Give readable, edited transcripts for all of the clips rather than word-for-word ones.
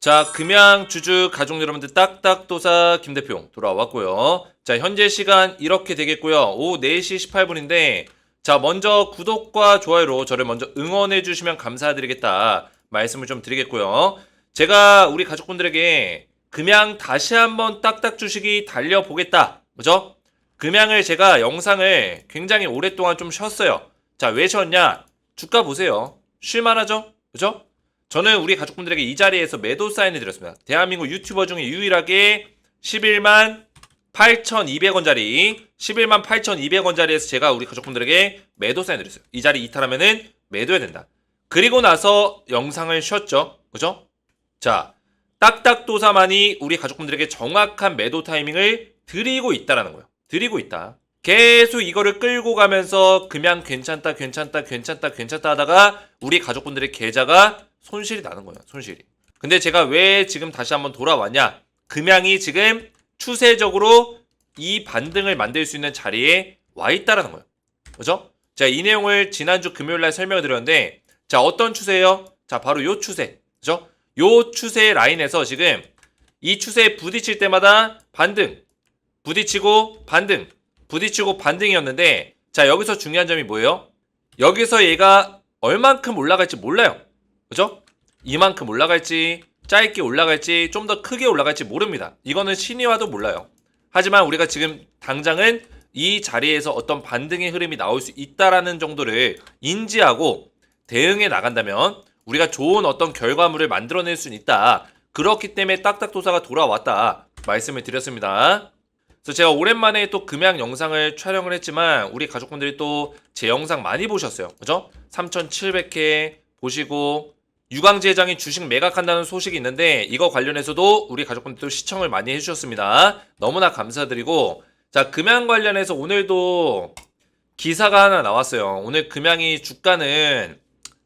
자, 금양 주주 가족 여러분들 딱딱도사 김대표 돌아왔고요. 자, 현재 시간 이렇게 되겠고요. 오후 4시 18분인데 자, 먼저 구독과 좋아요로 저를 먼저 응원해 주시면 감사드리겠다 말씀을 좀 드리겠고요. 제가 우리 가족분들에게 금양 다시 한번 딱딱 주식이 달려보겠다. 그죠? 금양을 제가 영상을 굉장히 오랫동안 좀 쉬었어요. 자, 왜 쉬었냐? 주가 보세요. 쉴만하죠? 그죠? 저는 우리 가족분들에게 이 자리에서 매도 사인을 드렸습니다. 대한민국 유튜버 중에 유일하게 11만 8,200원짜리 11만 8,200원짜리에서 제가 우리 가족분들에게 매도 사인을 드렸어요. 이 자리 이탈하면은 매도해야 된다. 그리고 나서 영상을 쉬었죠. 그죠? 자, 딱딱도사만이 우리 가족분들에게 정확한 매도 타이밍을 드리고 있다라는 거예요. 드리고 있다. 계속 이거를 끌고 가면서 그냥 괜찮다 하다가 우리 가족분들의 계좌가 손실이 나는 거예요. 손실이. 근데 제가 왜 지금 다시 한번 돌아왔냐? 금양이 지금 추세적으로 이 반등을 만들 수 있는 자리에 와 있다라는 거예요. 그죠? 자, 이 내용을 지난주 금요일날 설명을 드렸는데 자, 어떤 추세예요? 자, 바로 요 추세. 그죠? 요 추세 라인에서 지금 이 추세에 부딪힐 때마다 반등, 부딪히고 반등, 부딪히고 반등이었는데 자, 여기서 중요한 점이 뭐예요? 여기서 얘가 얼만큼 올라갈지 몰라요. 그죠? 이만큼 올라갈지 짧게 올라갈지 좀 더 크게 올라갈지 모릅니다. 이거는 신이 와도 몰라요. 하지만 우리가 지금 당장은 이 자리에서 어떤 반등의 흐름이 나올 수 있다라는 정도를 인지하고 대응해 나간다면 우리가 좋은 어떤 결과물을 만들어낼 수 있다. 그렇기 때문에 딱딱도사가 돌아왔다 말씀을 드렸습니다. 그래서 제가 오랜만에 또 금양 영상을 촬영을 했지만 우리 가족분들이 또 제 영상 많이 보셨어요. 그죠? 3,700회 보시고 유광지 회장이 주식 매각한다는 소식이 있는데 이거 관련해서도 우리 가족분들도 시청을 많이 해주셨습니다. 너무나 감사드리고 자, 금양 관련해서 오늘도 기사가 하나 나왔어요. 오늘 금양이 주가는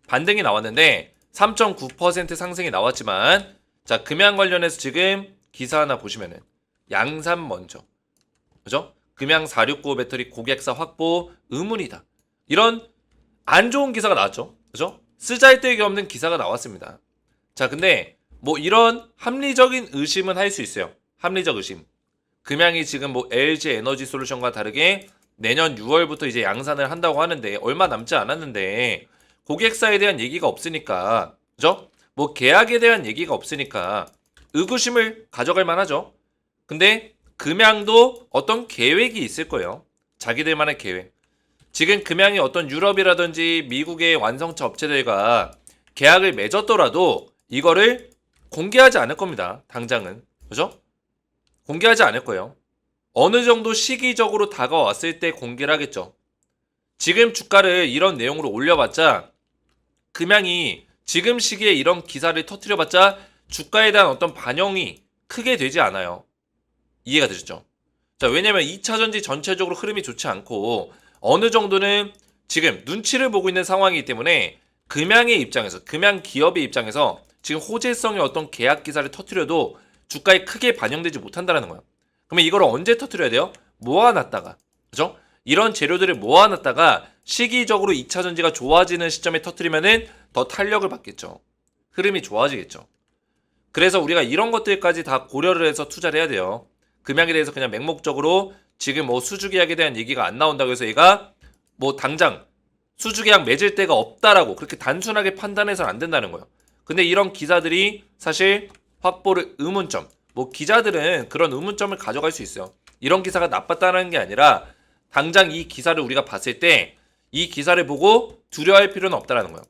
반등이 나왔는데 3.9% 상승이 나왔지만 자, 금양 관련해서 지금 기사 하나 보시면은 양산 먼저 그죠? 금양 469 배터리 고객사 확보 의문이다. 이런 안 좋은 기사가 나왔죠. 그죠? 쓰잘데기 없는 기사가 나왔습니다. 자, 근데 뭐 이런 합리적인 의심은 할 수 있어요. 합리적 의심. 금양이 지금 뭐 LG 에너지 솔루션과 다르게 내년 6월부터 이제 양산을 한다고 하는데 얼마 남지 않았는데 고객사에 대한 얘기가 없으니까 그죠? 뭐 계약에 대한 얘기가 없으니까 의구심을 가져갈 만하죠. 근데 금양도 어떤 계획이 있을 거예요. 자기들만의 계획. 지금 금양이 어떤 유럽이라든지 미국의 완성차 업체들과 계약을 맺었더라도 이거를 공개하지 않을 겁니다. 당장은. 그죠? 공개하지 않을 거예요. 어느 정도 시기적으로 다가왔을 때 공개를 하겠죠. 지금 주가를 이런 내용으로 올려봤자 금양이 지금 시기에 이런 기사를 터뜨려봤자 주가에 대한 어떤 반영이 크게 되지 않아요. 이해가 되셨죠? 자, 왜냐면 2차전지 전체적으로 흐름이 좋지 않고 어느 정도는 지금 눈치를 보고 있는 상황이기 때문에 금양의 입장에서, 금양 기업의 입장에서 지금 호재성의 어떤 계약 기사를 터뜨려도 주가에 크게 반영되지 못한다는 거예요. 그러면 이걸 언제 터뜨려야 돼요? 모아놨다가, 그죠? 이런 재료들을 모아놨다가 시기적으로 2차전지가 좋아지는 시점에 터뜨리면은 더 탄력을 받겠죠. 흐름이 좋아지겠죠. 그래서 우리가 이런 것들까지 다 고려를 해서 투자를 해야 돼요. 금양에 대해서 그냥 맹목적으로 지금 뭐 수주계약에 대한 얘기가 안 나온다고 해서 얘가 뭐 당장 수주계약 맺을 데가 없다라고 그렇게 단순하게 판단해서는 안 된다는 거예요. 근데 이런 기사들이 사실 확보를 의문점, 뭐 기자들은 그런 의문점을 가져갈 수 있어요. 이런 기사가 나빴다는 게 아니라 당장 이 기사를 우리가 봤을 때 이 기사를 보고 두려워할 필요는 없다라는 거예요.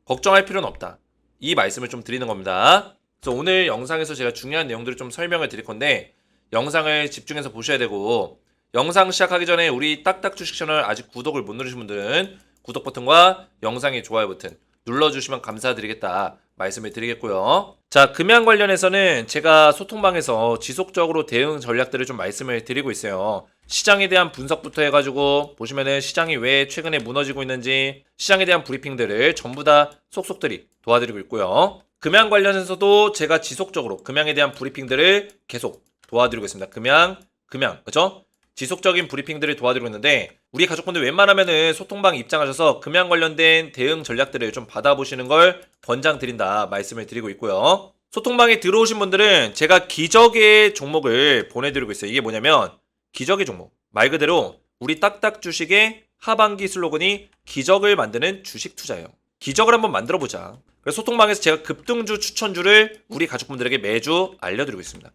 걱정할 필요는 없다. 이 말씀을 좀 드리는 겁니다. 그래서 오늘 영상에서 제가 중요한 내용들을 좀 설명을 드릴 건데 영상을 집중해서 보셔야 되고 영상 시작하기 전에 우리 딱딱 주식 채널 아직 구독을 못 누르신 분들은 구독 버튼과 영상의 좋아요 버튼 눌러주시면 감사드리겠다 말씀을 드리겠고요. 자, 금양 관련해서는 제가 소통방에서 지속적으로 대응 전략들을 좀 말씀을 드리고 있어요. 시장에 대한 분석부터 해가지고 보시면은 시장이 왜 최근에 무너지고 있는지 시장에 대한 브리핑들을 전부 다 속속들이 도와드리고 있고요. 금양 관련해서도 제가 지속적으로 금양에 대한 브리핑들을 계속 도와드리고 있습니다. 금양, 그죠? 지속적인 브리핑들을 도와드리고 있는데 우리 가족분들 웬만하면은 소통방 입장하셔서 금양 관련된 대응 전략들을 좀 받아보시는 걸 권장드린다 말씀을 드리고 있고요. 소통방에 들어오신 분들은 제가 기적의 종목을 보내드리고 있어요. 이게 뭐냐면 기적의 종목. 말 그대로 우리 딱딱 주식의 하반기 슬로건이 기적을 만드는 주식 투자예요. 기적을 한번 만들어보자. 그래서 소통방에서 제가 급등주 추천주를 우리 가족분들에게 매주 알려드리고 있습니다.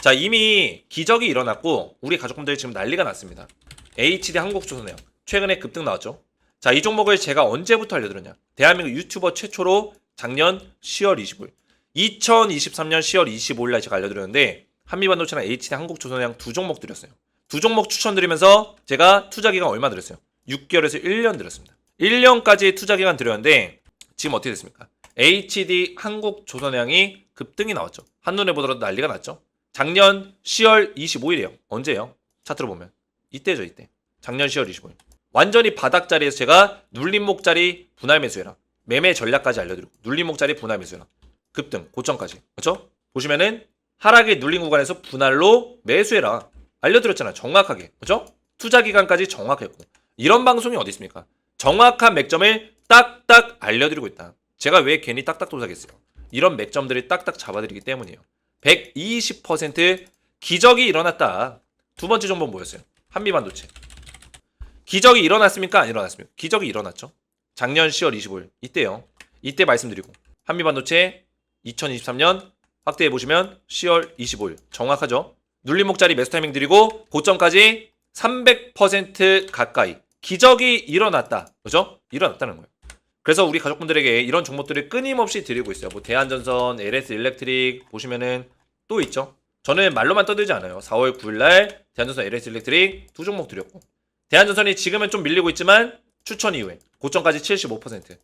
자, 이미 기적이 일어났고 우리 가족분들이 지금 난리가 났습니다. HD 한국조선해요. 최근에 급등 나왔죠. 자, 이 종목을 제가 언제부터 알려드렸냐. 대한민국 유튜버 최초로 작년 10월 25일 2023년 10월 25일날 제가 알려드렸는데 한미반도체랑 HD 한국조선해양 두 종목 드렸어요. 두 종목 추천드리면서 제가 투자기간 얼마 드렸어요? 6개월에서 1년 드렸습니다. 1년까지 투자기간 드렸는데 지금 어떻게 됐습니까? HD 한국조선해양이 급등이 나왔죠. 한눈에 보더라도 난리가 났죠. 작년 10월 25일이에요. 언제예요? 차트로 보면 이때죠. 이때 작년 10월 25일 완전히 바닥자리에서 제가 눌림목자리 분할 매수해라. 매매 전략까지 알려드리고 눌림목자리 분할 매수해라. 급등 고점까지. 그렇죠? 보시면은 하락에 눌린 구간에서 분할로 매수해라. 알려드렸잖아요. 정확하게. 그렇죠? 투자 기간까지 정확했고. 이런 방송이 어디 있습니까? 정확한 맥점을 딱딱 알려드리고 있다. 제가 왜 괜히 딱딱 도사겠어요? 이런 맥점들을 딱딱 잡아드리기 때문이에요. 120% 기적이 일어났다. 두 번째 정보는 뭐였어요? 한미반도체. 기적이 일어났습니까? 안 일어났습니까? 기적이 일어났죠. 작년 10월 25일 이때요. 이때 말씀드리고 한미반도체 2023년 확대해보시면 10월 25일 정확하죠. 눌림목자리 매수 타이밍 드리고 고점까지 300% 가까이 기적이 일어났다. 그죠? 일어났다는 거예요. 그래서 우리 가족분들에게 이런 종목들을 끊임없이 드리고 있어요. 뭐 대한전선, LS 일렉트릭 보시면은 또 있죠. 저는 말로만 떠들지 않아요. 4월 9일날 대한전선, LS 일렉트릭 두 종목 드렸고 대한전선이 지금은 좀 밀리고 있지만 추천 이후에 고점까지 75%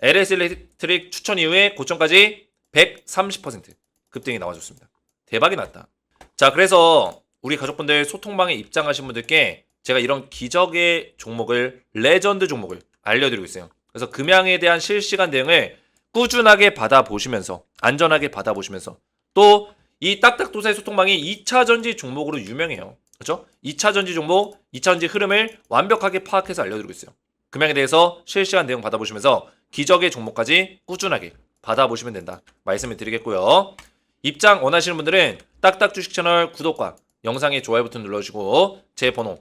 LS 일렉트릭 추천 이후에 고점까지 130% 급등이 나와줬습니다. 대박이 났다. 자, 그래서 우리 가족분들 소통방에 입장하신 분들께 제가 이런 기적의 종목을 레전드 종목을 알려드리고 있어요. 그래서 금양에 대한 실시간 대응을 꾸준하게 받아보시면서 안전하게 받아보시면서 또 이 딱딱도사의 소통방이 2차전지 종목으로 유명해요. 그렇죠? 2차전지 종목, 2차전지 흐름을 완벽하게 파악해서 알려드리고 있어요. 금양에 대해서 실시간 대응 받아보시면서 기적의 종목까지 꾸준하게 받아보시면 된다. 말씀을 드리겠고요. 입장 원하시는 분들은 딱딱 주식 채널 구독과 영상에 좋아요 버튼 눌러주시고 제 번호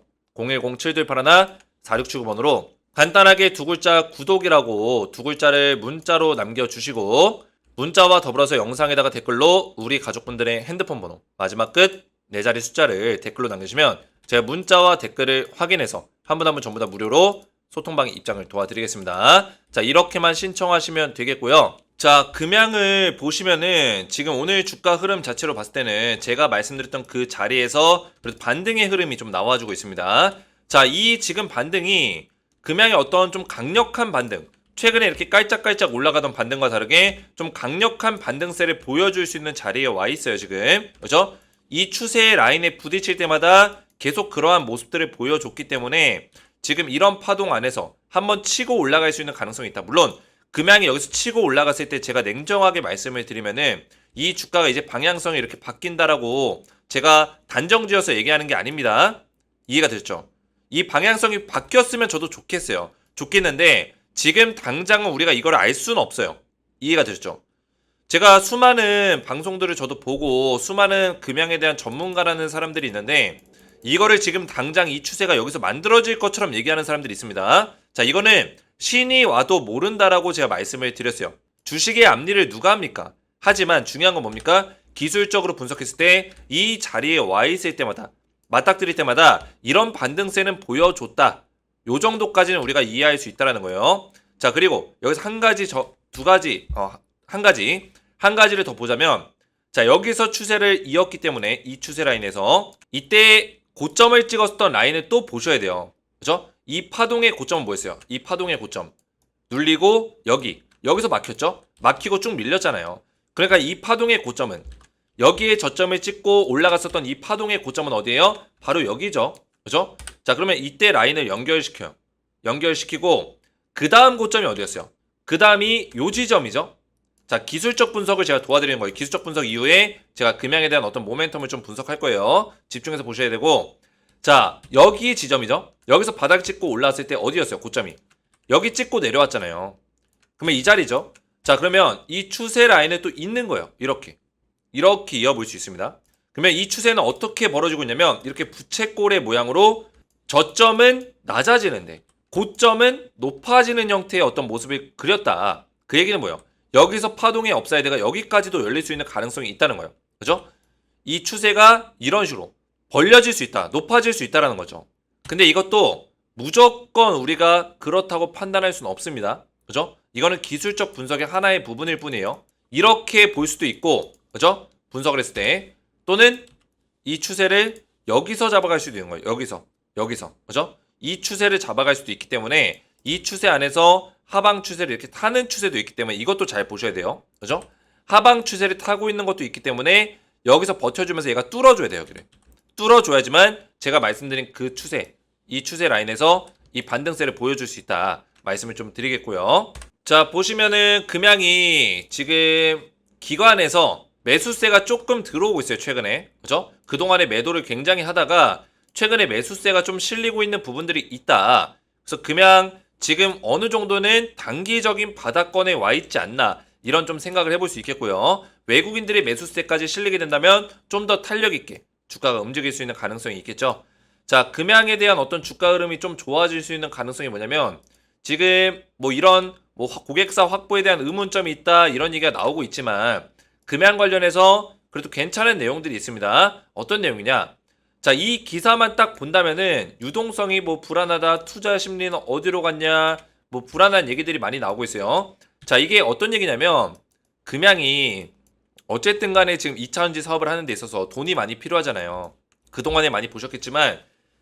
010-7281-4679번으로 간단하게 두 글자 구독이라고 두 글자를 문자로 남겨주시고 문자와 더불어서 영상에다가 댓글로 우리 가족분들의 핸드폰 번호 마지막 끝 4자리 숫자를 댓글로 남겨주시면 제가 문자와 댓글을 확인해서 한 분 한 분 전부 다 무료로 소통방의 입장을 도와드리겠습니다. 자, 이렇게만 신청하시면 되겠고요. 자, 금양을 보시면은 지금 오늘 주가 흐름 자체로 봤을 때는 제가 말씀드렸던 그 자리에서 그래도 반등의 흐름이 좀 나와주고 있습니다. 자, 이 지금 반등이 금양의 어떤 좀 강력한 반등, 최근에 이렇게 깔짝깔짝 올라가던 반등과 다르게 좀 강력한 반등세를 보여줄 수 있는 자리에 와 있어요, 지금. 그렇죠? 이 추세의 라인에 부딪힐 때마다 계속 그러한 모습들을 보여줬기 때문에 지금 이런 파동 안에서 한번 치고 올라갈 수 있는 가능성이 있다. 물론 금양이 여기서 치고 올라갔을 때 제가 냉정하게 말씀을 드리면은 이 주가가 이제 방향성이 이렇게 바뀐다라고 제가 단정지어서 얘기하는 게 아닙니다. 이해가 되셨죠? 이 방향성이 바뀌었으면 저도 좋겠어요. 좋겠는데 지금 당장은 우리가 이걸 알 수는 없어요. 이해가 되셨죠? 제가 수많은 방송들을 저도 보고 수많은 금양에 대한 전문가라는 사람들이 있는데 이거를 지금 당장 이 추세가 여기서 만들어질 것처럼 얘기하는 사람들이 있습니다. 자, 이거는 신이 와도 모른다라고 제가 말씀을 드렸어요. 주식의 앞일을 누가 합니까? 하지만 중요한 건 뭡니까? 기술적으로 분석했을 때 이 자리에 와 있을 때마다 맞닥뜨릴 때마다 이런 반등세는 보여줬다. 요 정도까지는 우리가 이해할 수 있다는 거예요. 자, 그리고 여기서 한 가지를 더 보자면 자, 여기서 추세를 이었기 때문에 이 추세 라인에서 이때 고점을 찍었던 라인을 또 보셔야 돼요. 그죠? 이 파동의 고점은 뭐였어요? 이 파동의 고점 눌리고 여기서 막혔죠? 막히고 쭉 밀렸잖아요. 그러니까 이 파동의 고점은 여기에 저점을 찍고 올라갔었던 이 파동의 고점은 어디예요? 바로 여기죠. 그죠? 자, 그러면 이때 라인을 연결시켜요. 연결시키고 그 다음 고점이 어디였어요? 그 다음이 요 지점이죠. 자, 기술적 분석을 제가 도와드리는 거예요. 기술적 분석 이후에 제가 금양에 대한 어떤 모멘텀을 좀 분석할 거예요. 집중해서 보셔야 되고 자, 여기 지점이죠. 여기서 바닥 찍고 올라왔을 때 어디였어요? 고점이. 여기 찍고 내려왔잖아요. 그러면 이 자리죠. 자, 그러면 이 추세 라인에 또 있는 거예요. 이렇게. 이렇게 이어볼 수 있습니다. 그러면 이 추세는 어떻게 벌어지고 있냐면 이렇게 부채꼴의 모양으로 저점은 낮아지는데 고점은 높아지는 형태의 어떤 모습을 그렸다. 그 얘기는 뭐예요? 여기서 파동의 업사이드가 여기까지도 열릴 수 있는 가능성이 있다는 거예요. 그죠? 이 추세가 이런 식으로 벌려질 수 있다. 높아질 수 있다는 거죠. 근데 이것도 무조건 우리가 그렇다고 판단할 수는 없습니다. 그죠? 이거는 기술적 분석의 하나의 부분일 뿐이에요. 이렇게 볼 수도 있고, 그죠? 분석을 했을 때. 또는 이 추세를 여기서 잡아갈 수도 있는 거예요. 여기서. 그죠? 이 추세를 잡아갈 수도 있기 때문에 이 추세 안에서 하방 추세를 이렇게 타는 추세도 있기 때문에 이것도 잘 보셔야 돼요. 그죠? 하방 추세를 타고 있는 것도 있기 때문에 여기서 버텨주면서 얘가 뚫어줘야 돼요. 여기를. 뚫어줘야지만 제가 말씀드린 그 추세, 이 추세 라인에서 이 반등세를 보여줄 수 있다. 말씀을 좀 드리겠고요. 자, 보시면은 금양이 지금 기관에서 매수세가 조금 들어오고 있어요. 최근에. 그죠? 그동안에 매도를 굉장히 하다가 최근에 매수세가 좀 실리고 있는 부분들이 있다. 그래서 금양 지금 어느 정도는 단기적인 바닥권에 와 있지 않나 이런 좀 생각을 해볼 수 있겠고요. 외국인들의 매수세까지 실리게 된다면 좀 더 탄력 있게 주가가 움직일 수 있는 가능성이 있겠죠. 자, 금양에 대한 어떤 주가 흐름이 좀 좋아질 수 있는 가능성이 뭐냐면 지금 뭐 이런 뭐 고객사 확보에 대한 의문점이 있다 이런 얘기가 나오고 있지만 금양 관련해서 그래도 괜찮은 내용들이 있습니다. 어떤 내용이냐? 자, 이 기사만 딱 본다면은 유동성이 뭐 불안하다, 투자 심리는 어디로 갔냐, 뭐 불안한 얘기들이 많이 나오고 있어요. 자, 이게 어떤 얘기냐면 금양이 어쨌든 간에 지금 2차전지 사업을 하는 데 있어서 돈이 많이 필요하잖아요. 그동안에 많이 보셨겠지만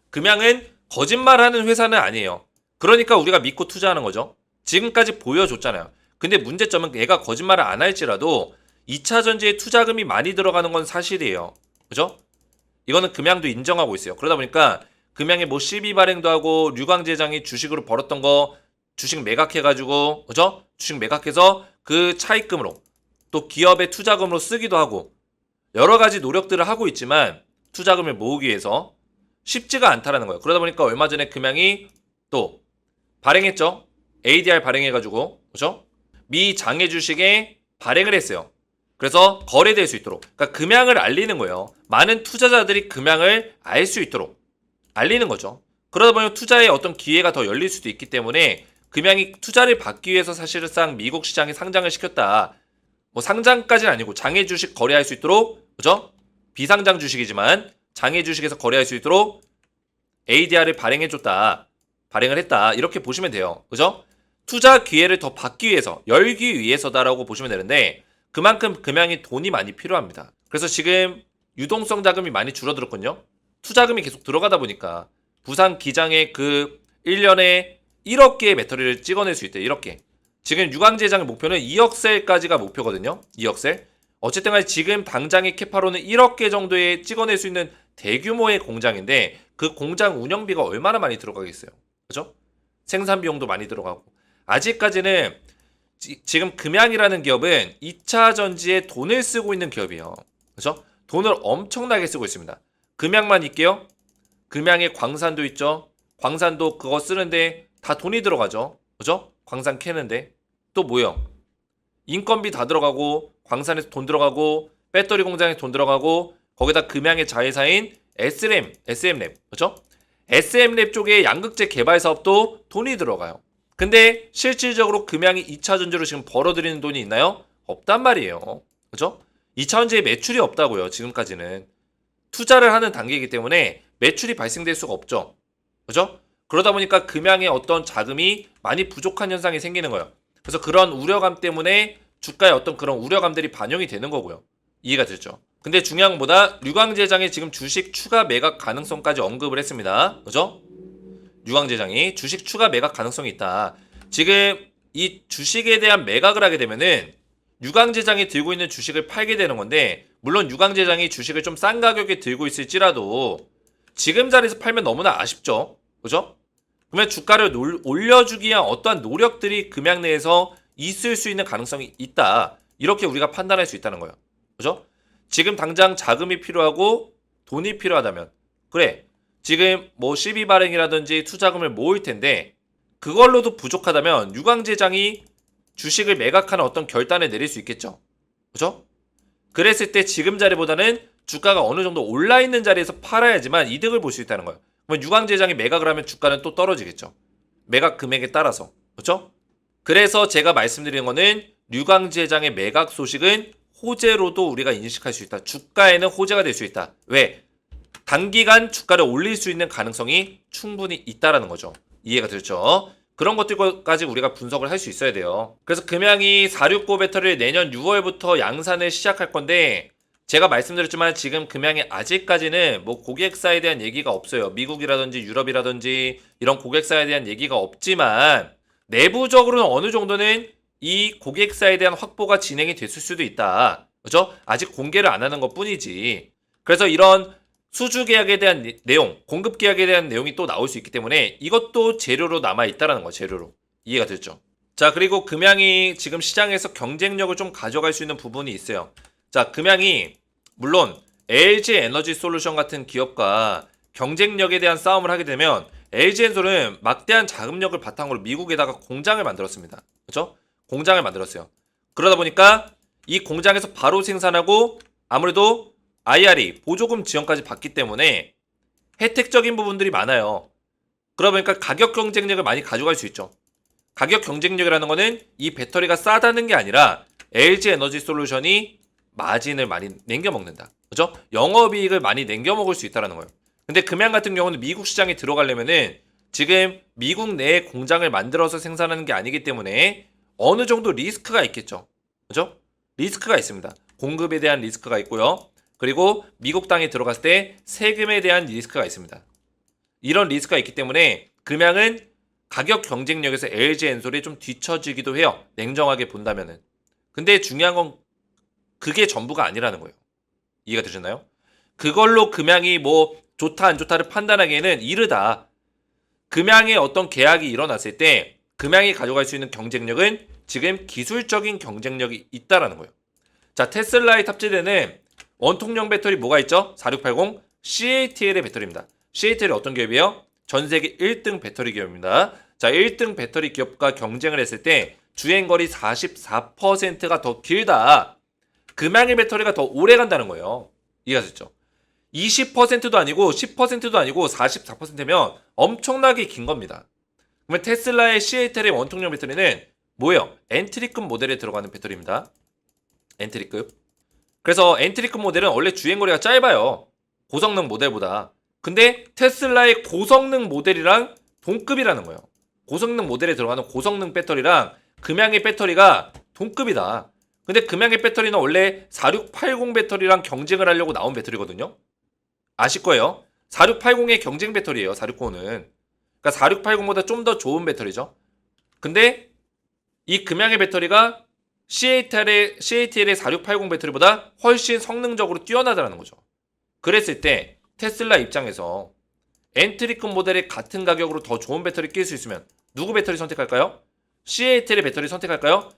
금양은 거짓말하는 회사는 아니에요. 그러니까 우리가 믿고 투자하는 거죠. 지금까지 보여줬잖아요. 근데 문제점은 얘가 거짓말을 안 할지라도 2차전지에 투자금이 많이 들어가는 건 사실이에요. 그죠? 이거는 금양도 인정하고 있어요. 그러다 보니까 금양에 뭐 CB 발행도 하고 류광재장이 주식으로 벌었던 거 주식 매각해가지고 그죠? 주식 매각해서 그 차입금으로 또 기업의 투자금으로 쓰기도 하고 여러 가지 노력들을 하고 있지만 투자금을 모으기 위해서 쉽지가 않다라는 거예요. 그러다 보니까 얼마 전에 금양이 또 발행했죠. ADR 발행해가지고 그죠? 미 장외 주식에 발행을 했어요. 그래서 거래될 수 있도록. 그러니까 금양을 알리는 거예요. 많은 투자자들이 금양을 알 수 있도록 알리는 거죠. 그러다 보면 투자의 어떤 기회가 더 열릴 수도 있기 때문에 금양이 투자를 받기 위해서 사실상 미국 시장에 상장을 시켰다. 뭐 상장까지는 아니고 장외 주식 거래할 수 있도록 그죠? 비상장 주식이지만 장외 주식에서 거래할 수 있도록 ADR을 발행해줬다. 발행을 했다. 이렇게 보시면 돼요. 그죠? 투자 기회를 더 받기 위해서, 열기 위해서다라고 보시면 되는데 그만큼 금양이 돈이 많이 필요합니다. 그래서 지금 유동성 자금이 많이 줄어들었거든요. 투자금이 계속 들어가다 보니까 부산 기장의 그 1년에 1억 개의 배터리를 찍어낼 수 있대요. 1억 개. 지금 유광제장의 목표는 2억 셀까지가 목표거든요. 2억 셀. 어쨌든 간에 지금 당장의 캐파로는 1억 개 정도에 찍어낼 수 있는 대규모의 공장인데 그 공장 운영비가 얼마나 많이 들어가겠어요. 그죠? 생산 비용도 많이 들어가고. 아직까지는 지금 금양이라는 기업은 2차 전지에 돈을 쓰고 있는 기업이에요. 그죠? 돈을 엄청나게 쓰고 있습니다. 금양만 있게요. 금양에 광산도 있죠. 광산도 그거 쓰는데 다 돈이 들어가죠. 그죠? 광산 캐는데. 또 뭐요? 인건비 다 들어가고 광산에서 돈 들어가고 배터리 공장에 돈 들어가고 거기다 금양의 자회사인 SM랩. 그죠? SM랩 쪽에 양극재 개발 사업도 돈이 들어가요. 근데 실질적으로 금양이 2차 전지로 지금 벌어들이는 돈이 있나요? 없단 말이에요. 그죠? 2차 전지에 매출이 없다고요. 지금까지는. 투자를 하는 단계이기 때문에 매출이 발생될 수가 없죠. 그죠? 그러다 보니까 금양의 어떤 자금이 많이 부족한 현상이 생기는 거예요. 그래서 그런 우려감 때문에 주가에 어떤 그런 우려감들이 반영이 되는 거고요. 이해가 되죠? 근데 중요한 것보다 류광제장이 지금 주식 추가 매각 가능성까지 언급을 했습니다. 그죠? 유광제장이 주식 추가 매각 가능성이 있다. 지금 이 주식에 대한 매각을 하게 되면은 유광제장이 들고 있는 주식을 팔게 되는 건데 물론 유광제장이 주식을 좀 싼 가격에 들고 있을지라도 지금 자리에서 팔면 너무나 아쉽죠. 그죠? 그러면 주가를 올려주기 위한 어떠한 노력들이 금양 내에서 있을 수 있는 가능성이 있다. 이렇게 우리가 판단할 수 있다는 거예요. 그죠? 지금 당장 자금이 필요하고 돈이 필요하다면 그래 지금 뭐 CB 발행이라든지 투자금을 모을 텐데 그걸로도 부족하다면 유광제장이 주식을 매각하는 어떤 결단을 내릴 수 있겠죠. 그죠? 그랬을 때 지금 자리보다는 주가가 어느 정도 올라 있는 자리에서 팔아야지만 이득을 볼 수 있다는 거예요. 그러면 유광제장이 매각을 하면 주가는 또 떨어지겠죠. 매각 금액에 따라서. 그렇죠? 그래서 제가 말씀드린 거는 유광제장의 매각 소식은 호재로도 우리가 인식할 수 있다. 주가에는 호재가 될 수 있다. 왜? 단기간 주가를 올릴 수 있는 가능성이 충분히 있다라는 거죠. 이해가 되죠? 그런 것들까지 우리가 분석을 할 수 있어야 돼요. 그래서 금양이 469 배터리를 내년 6월부터 양산을 시작할 건데 제가 말씀드렸지만 지금 금양이 아직까지는 뭐 고객사에 대한 얘기가 없어요. 미국이라든지 유럽이라든지 이런 고객사에 대한 얘기가 없지만 내부적으로는 어느 정도는 이 고객사에 대한 확보가 진행이 됐을 수도 있다. 그죠? 아직 공개를 안 하는 것 뿐이지. 그래서 이런 수주 계약에 대한 내용, 공급 계약에 대한 내용이 또 나올 수 있기 때문에 이것도 재료로 남아 있다라는 거예요. 재료로. 이해가 됐죠? 자, 그리고 금양이 지금 시장에서 경쟁력을 좀 가져갈 수 있는 부분이 있어요. 자, 금양이 물론 LG 에너지 솔루션 같은 기업과 경쟁력에 대한 싸움을 하게 되면 LG엔솔은 막대한 자금력을 바탕으로 미국에다가 공장을 만들었습니다. 그렇죠? 공장을 만들었어요. 그러다 보니까 이 공장에서 바로 생산하고 아무래도 IRA 보조금 지원까지 받기 때문에 혜택적인 부분들이 많아요. 그러다 보니까 가격 경쟁력을 많이 가져갈 수 있죠. 가격 경쟁력이라는 거는 이 배터리가 싸다는 게 아니라 LG 에너지 솔루션이 마진을 많이 남겨먹는다. 그죠? 영업이익을 많이 남겨먹을 수 있다는 거예요. 근데 금양 같은 경우는 미국 시장에 들어가려면은 지금 미국 내에 공장을 만들어서 생산하는 게 아니기 때문에 어느 정도 리스크가 있겠죠. 그죠? 리스크가 있습니다. 공급에 대한 리스크가 있고요. 그리고 미국 땅에 들어갔을 때 세금에 대한 리스크가 있습니다. 이런 리스크가 있기 때문에 금양은 가격 경쟁력에서 LG엔솔이 좀 뒤처지기도 해요. 냉정하게 본다면은. 근데 중요한 건 그게 전부가 아니라는 거예요. 이해가 되셨나요? 그걸로 금양이 뭐 좋다 안 좋다를 판단하기에는 이르다. 금양의 어떤 계약이 일어났을 때 금양이 가져갈 수 있는 경쟁력은 지금 기술적인 경쟁력이 있다라는 거예요. 자, 테슬라에 탑재되는 원통형 배터리 뭐가 있죠? 4680 CATL의 배터리입니다. CATL이 어떤 기업이에요? 전 세계 1등 배터리 기업입니다. 자, 1등 배터리 기업과 경쟁을 했을 때 주행거리 44%가 더 길다. 금양의 배터리가 더 오래 간다는 거예요. 이해가 됐죠? 20%도 아니고 10%도 아니고 44%면 엄청나게 긴 겁니다. 그러면 테슬라의 CATL의 원통형 배터리는 뭐예요? 엔트리급 모델에 들어가는 배터리입니다. 엔트리급. 그래서 엔트리급 모델은 원래 주행거리가 짧아요. 고성능 모델보다. 근데 테슬라의 고성능 모델이랑 동급이라는 거예요. 고성능 모델에 들어가는 고성능 배터리랑 금양의 배터리가 동급이다. 근데 금양의 배터리는 원래 4680 배터리랑 경쟁을 하려고 나온 배터리거든요. 아실 거예요. 4680의 경쟁 배터리예요. 460은. 그러니까 4680보다 좀 더 좋은 배터리죠. 근데 이 금양의 배터리가 CATL의 4680 배터리보다 훨씬 성능적으로 뛰어나다는 거죠. 그랬을 때 테슬라 입장에서 엔트리급 모델의 같은 가격으로 더 좋은 배터리 낄 수 있으면 누구 배터리 선택할까요? CATL의 배터리 선택할까요?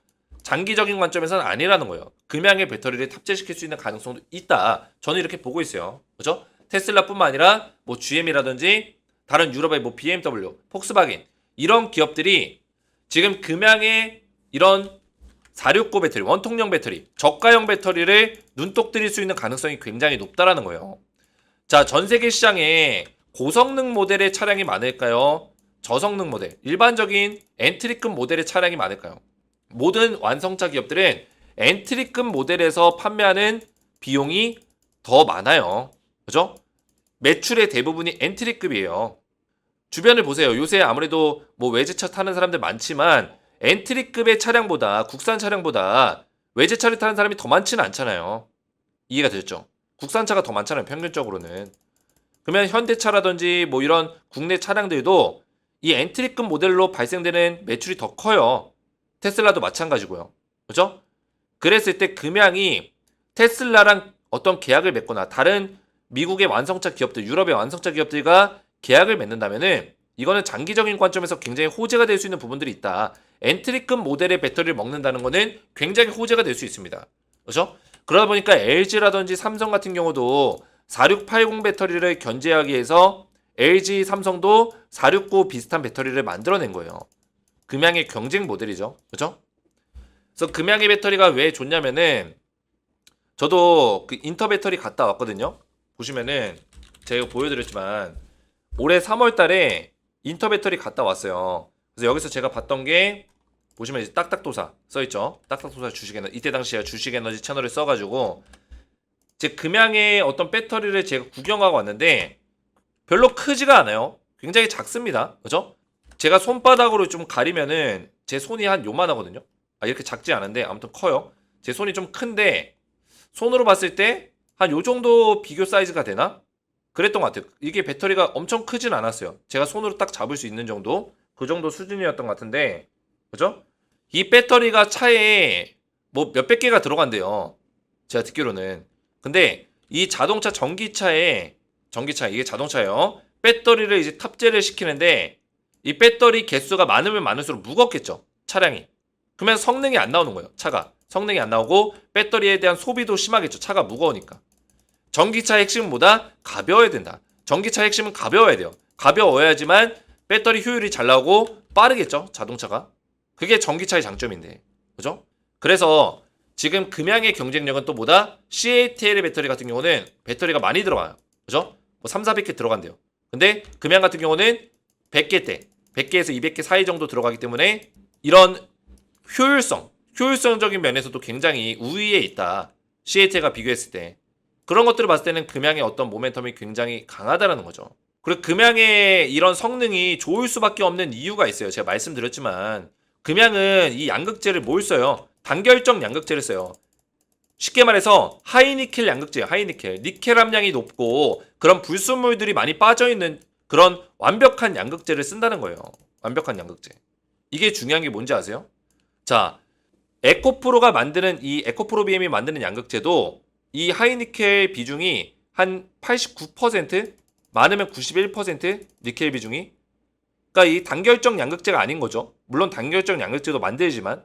장기적인 관점에서는 아니라는 거예요. 금양의 배터리를 탑재시킬 수 있는 가능성도 있다. 저는 이렇게 보고 있어요. 그죠? 테슬라뿐만 아니라 뭐 GM이라든지 다른 유럽의 뭐 BMW, 폭스바겐 이런 기업들이 지금 금양의 이런 469 배터리, 원통형 배터리, 저가형 배터리를 눈독 들일 수 있는 가능성이 굉장히 높다라는 거예요. 자, 전 세계 시장에 고성능 모델의 차량이 많을까요? 저성능 모델, 일반적인 엔트리급 모델의 차량이 많을까요? 모든 완성차 기업들은 엔트리급 모델에서 판매하는 비용이 더 많아요. 그죠? 매출의 대부분이 엔트리급이에요. 주변을 보세요. 요새 아무래도 뭐 외제차 타는 사람들 많지만 엔트리급의 차량보다 국산 차량보다 외제차를 타는 사람이 더 많지는 않잖아요. 이해가 되셨죠? 국산차가 더 많잖아요. 평균적으로는. 그러면 현대차라든지 뭐 이런 국내 차량들도 이 엔트리급 모델로 발생되는 매출이 더 커요. 테슬라도 마찬가지고요. 그죠? 그랬을 때 금양이 테슬라랑 어떤 계약을 맺거나 다른 미국의 완성차 기업들, 유럽의 완성차 기업들과 계약을 맺는다면은 이거는 장기적인 관점에서 굉장히 호재가 될 수 있는 부분들이 있다. 엔트리급 모델의 배터리를 먹는다는 거는 굉장히 호재가 될 수 있습니다. 그렇죠? 그러다 보니까 LG라든지 삼성 같은 경우도 4680 배터리를 견제하기 위해서 LG, 삼성도 469 비슷한 배터리를 만들어낸 거예요. 금양의 경쟁 모델이죠. 그렇죠? 그래서 금양의 배터리가 왜 좋냐면은 저도 그 인터 배터리 갔다 왔거든요. 보시면은 제가 보여드렸지만 올해 3월 달에 인터 배터리 갔다 왔어요. 그래서 여기서 제가 봤던 게 보시면 이제 딱딱도사 써있죠. 딱딱도사 주식에너지. 이때 당시에 주식에너지 채널을 써가지고 제 금양의 어떤 배터리를 제가 구경하고 왔는데 별로 크지가 않아요. 굉장히 작습니다. 그죠? 제가 손바닥으로 좀 가리면은 제 손이 한 요만하거든요. 아, 이렇게 작지 않은데 아무튼 커요. 제 손이 좀 큰데 손으로 봤을 때 한 요 정도 비교 사이즈가 되나? 그랬던 것 같아요. 이게 배터리가 엄청 크진 않았어요. 제가 손으로 딱 잡을 수 있는 정도? 그 정도 수준이었던 것 같은데, 그죠? 이 배터리가 차에 뭐 몇백 개가 들어간대요. 제가 듣기로는. 근데 이 자동차 전기차에 이게 자동차예요. 배터리를 이제 탑재를 시키는데 이 배터리 개수가 많으면 많을수록 무겁겠죠. 차량이. 그러면 성능이 안 나오는 거예요. 차가. 성능이 안 나오고 배터리에 대한 소비도 심하겠죠. 차가 무거우니까. 전기차의 핵심은 뭐다? 가벼워야 된다. 전기차의 핵심은 가벼워야 돼요. 가벼워야지만 배터리 효율이 잘 나오고 빠르겠죠. 자동차가. 그게 전기차의 장점인데. 그죠? 그래서 지금 금양의 경쟁력은 또 뭐다? CATL 배터리 같은 경우는 배터리가 많이 들어가요. 그죠? 뭐 3, 400개 들어간대요. 근데 금양 같은 경우는 100개대, 100개에서 200개 사이 정도 들어가기 때문에 이런 효율성적인 면에서도 굉장히 우위에 있다. CATL과 비교했을 때. 그런 것들을 봤을 때는 금양의 어떤 모멘텀이 굉장히 강하다라는 거죠. 그리고 금양의 이런 성능이 좋을 수밖에 없는 이유가 있어요. 제가 말씀드렸지만 금양은 이 양극재를 뭘 써요? 단결적 양극재를 써요. 쉽게 말해서 하이니켈 양극재예요. 하이니켈. 니켈 함량이 높고 그런 불순물들이 많이 빠져있는 그런 완벽한 양극재를 쓴다는 거예요. 완벽한 양극재. 이게 중요한 게 뭔지 아세요? 자, 에코프로가 만드는 이 에코프로 BM이 만드는 양극재도 이 하이니켈 비중이 한 89%? 많으면 91% 니켈 비중이? 그러니까 이 단결적 양극재가 아닌 거죠. 물론 단결적 양극재도 만들지만.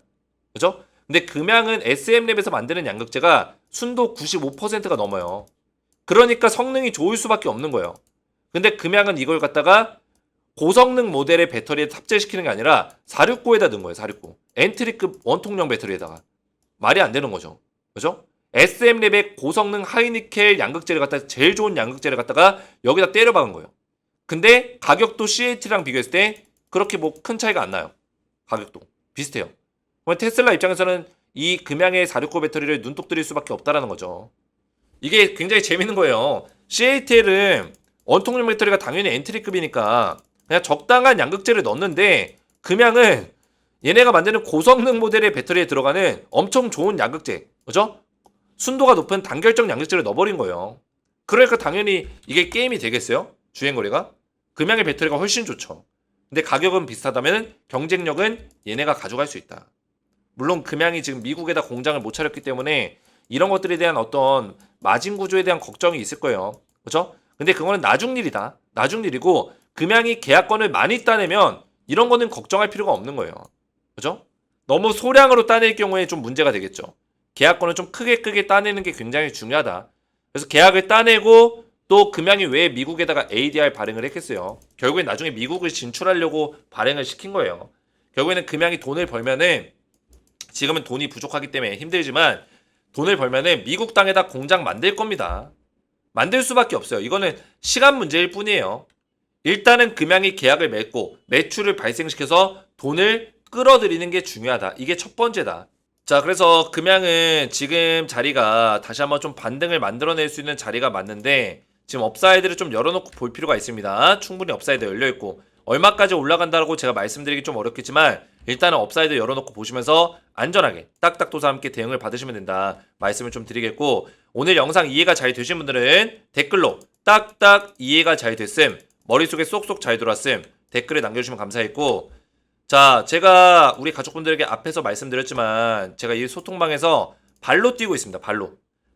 그죠? 근데 금양은 SM랩에서 만드는 양극재가 순도 95%가 넘어요. 그러니까 성능이 좋을 수밖에 없는 거예요. 근데 금양은 이걸 갖다가 고성능 모델의 배터리에 탑재시키는 게 아니라 469에다 넣은 거예요. 469. 엔트리급 원통형 배터리에다가. 말이 안 되는 거죠. 그죠? SM랩의 고성능 하이니켈 양극재를 갖다가 제일 좋은 양극재를 갖다가 여기다 때려 박은 거예요. 근데 가격도 CAT랑 비교했을 때 그렇게 뭐 큰 차이가 안 나요. 가격도 비슷해요. 그러면 테슬라 입장에서는 이 금양의 469 배터리를 눈독 들일 수밖에 없다라는 거죠. 이게 굉장히 재밌는 거예요. CATL은 원통형 배터리가 당연히 엔트리급이니까 그냥 적당한 양극재를 넣는데 금양은 얘네가 만드는 고성능 모델의 배터리에 들어가는 엄청 좋은 양극재, 그죠? 순도가 높은 단결적 양극재를 넣어버린 거예요. 그러니까 당연히 이게 게임이 되겠어요? 주행거리가? 금양의 배터리가 훨씬 좋죠. 근데 가격은 비슷하다면 경쟁력은 얘네가 가져갈 수 있다. 물론 금양이 지금 미국에다 공장을 못 차렸기 때문에 이런 것들에 대한 어떤 마진 구조에 대한 걱정이 있을 거예요. 그렇죠? 근데 그거는 나중 일이다. 나중 일이고 금양이 계약권을 많이 따내면 이런 거는 걱정할 필요가 없는 거예요. 그렇죠? 너무 소량으로 따낼 경우에 좀 문제가 되겠죠. 계약권을 좀 크게 따내는 게 굉장히 중요하다. 그래서 계약을 따내고 또 금양이 왜 미국에다가 ADR 발행을 했겠어요. 결국엔 나중에 미국을 진출하려고 발행을 시킨 거예요. 결국에는 금양이 돈을 벌면은 지금은 돈이 부족하기 때문에 힘들지만 돈을 벌면은 미국 땅에다 공장 만들 겁니다. 만들 수밖에 없어요. 이거는 시간 문제일 뿐이에요. 일단은 금양이 계약을 맺고 매출을 발생시켜서 돈을 끌어들이는 게 중요하다. 이게 첫 번째다. 자, 그래서 금양은 지금 자리가 다시 한번 좀 반등을 만들어낼 수 있는 자리가 맞는데 지금 업사이드를 좀 열어놓고 볼 필요가 있습니다. 충분히 업사이드 열려있고 얼마까지 올라간다고 제가 말씀드리기 좀 어렵겠지만 일단은 업사이드 열어놓고 보시면서 안전하게 딱딱도사 함께 대응을 받으시면 된다 말씀을 좀 드리겠고, 오늘 영상 이해가 잘 되신 분들은 댓글로 딱딱 이해가 잘 됐음, 머릿속에 쏙쏙 잘 돌았음 댓글에 남겨주시면 감사했고, 자, 제가 우리 가족분들에게 앞에서 말씀드렸지만 제가 이 소통방에서 발로 뛰고 있습니다.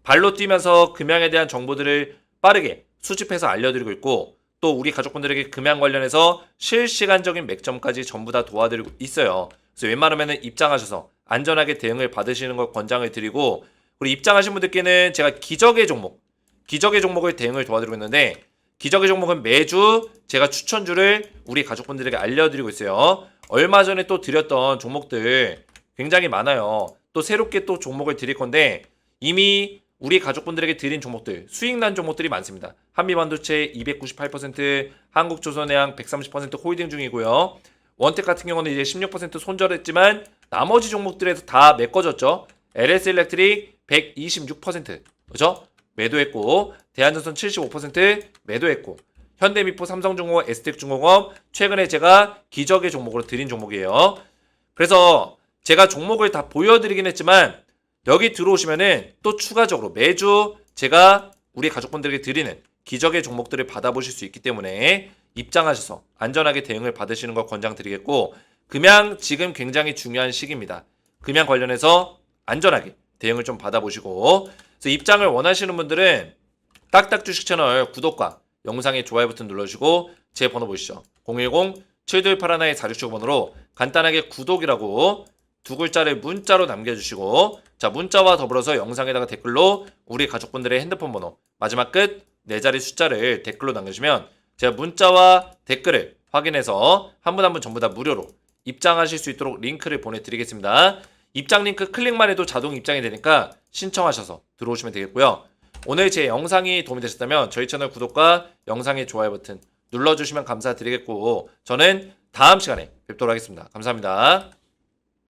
발로 뛰면서 금양에 대한 정보들을 빠르게 수집해서 알려드리고 있고, 또 우리 가족분들에게 금양 관련해서 실시간적인 맥점까지 전부 다 도와드리고 있어요. 그래서 웬만하면 입장하셔서 안전하게 대응을 받으시는 걸 권장을 드리고, 우리 입장하신 분들께는 제가 기적의 종목을 대응을 도와드리고 있는데, 기적의 종목은 매주 제가 추천주를 우리 가족분들에게 알려드리고 있어요. 얼마 전에 또 드렸던 종목들 굉장히 많아요. 또 새롭게 또 종목을 드릴 건데 이미 우리 가족분들에게 드린 종목들, 수익 난 종목들이 많습니다. 한미반도체 298%, 한국조선해양 130% 홀딩 중이고요. 원택 같은 경우는 이제 16% 손절했지만 나머지 종목들에서 다 메꿔졌죠. LS일렉트릭 126%, 그죠? 매도했고, 대한전선 75% 매도했고, 현대미포, 삼성중공업, STEC중공업 최근에 제가 기적의 종목으로 드린 종목이에요. 그래서 제가 종목을 다 보여드리긴 했지만 여기 들어오시면은 또 추가적으로 매주 제가 우리 가족분들에게 드리는 기적의 종목들을 받아보실 수 있기 때문에 입장하셔서 안전하게 대응을 받으시는 걸 권장드리겠고, 금양 지금 굉장히 중요한 시기입니다. 금양 관련해서 안전하게 대응을 좀 받아보시고, 그래서 입장을 원하시는 분들은 딱딱 주식 채널 구독과 영상에 좋아요 버튼 눌러주시고 제 번호 보시죠. 010-7281-4675번으로 간단하게 구독이라고 두 글자를 문자로 남겨주시고, 자, 문자와 더불어서 영상에다가 댓글로 우리 가족분들의 핸드폰 번호 마지막 끝 4자리 숫자를 댓글로 남겨주시면 제가 문자와 댓글을 확인해서 한 분 한 분 전부 다 무료로 입장하실 수 있도록 링크를 보내드리겠습니다. 입장 링크 클릭만 해도 자동 입장이 되니까 신청하셔서 들어오시면 되겠고요. 오늘 제 영상이 도움이 되셨다면 저희 채널 구독과 영상의 좋아요 버튼 눌러주시면 감사드리겠고, 저는 다음 시간에 뵙도록 하겠습니다. 감사합니다.